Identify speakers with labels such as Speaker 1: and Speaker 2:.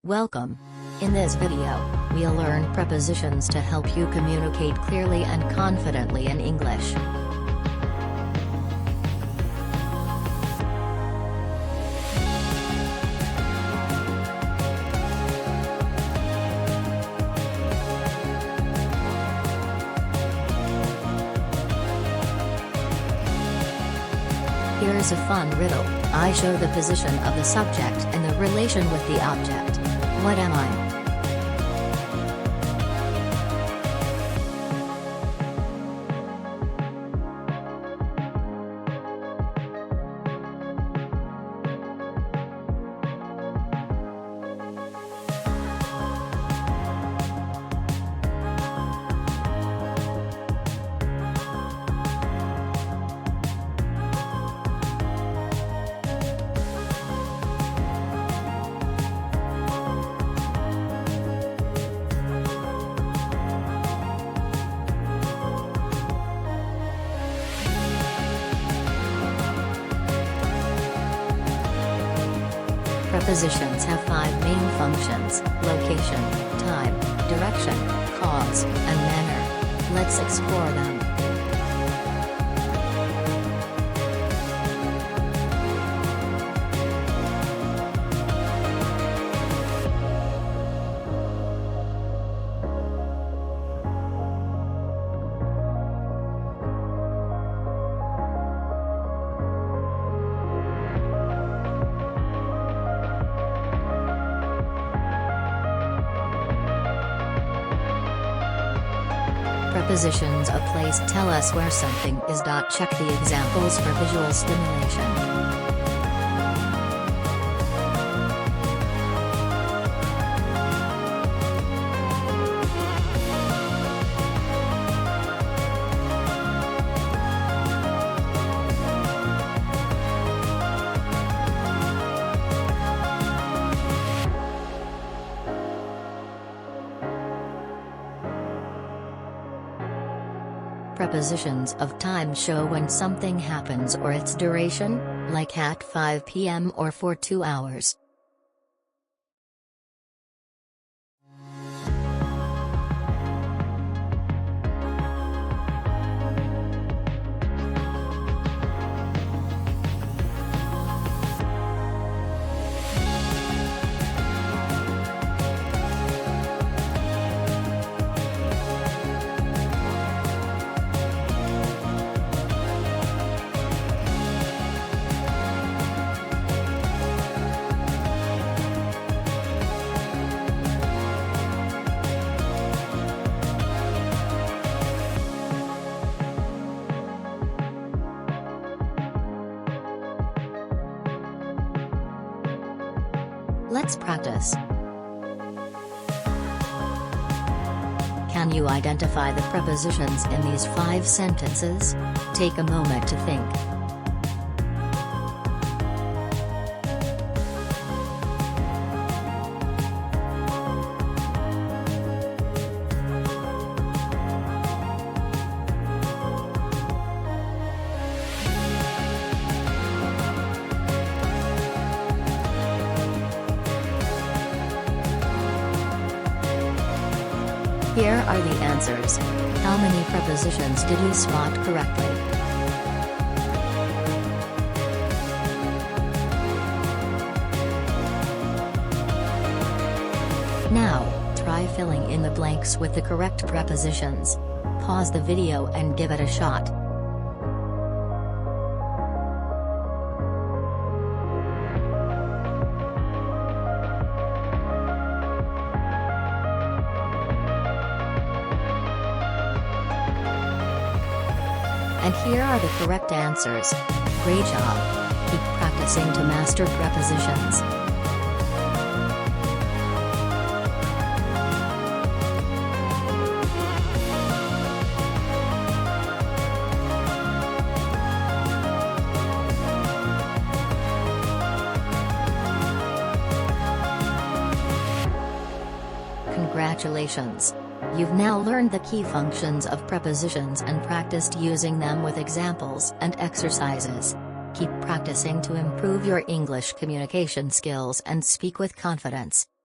Speaker 1: Welcome. In this video, we'll learn prepositions to help you communicate clearly and confidently in English. Here's a fun riddle. I show the position of the subject and the relation with the object. What am I? Prepositions have five main functions: location, time, direction, cause, and manner. Let's explore them. Prepositions of place tell us where something is. Check the examples for visual stimulation. Prepositions of time show when something happens or its duration, like at 5 p.m. or for 2 hours. Let's practice. Can you identify the prepositions in these 5 sentences? Take a moment to think. Here are the answers. How many prepositions did you spot correctly? Now, try filling in the blanks with the correct prepositions. Pause the video and give it a shot. And here are the correct answers. Great job! Keep practicing to master prepositions. Congratulations! You've now learned the key functions of prepositions and practiced using them with examples and exercises. Keep practicing to improve your English communication skills and speak with confidence.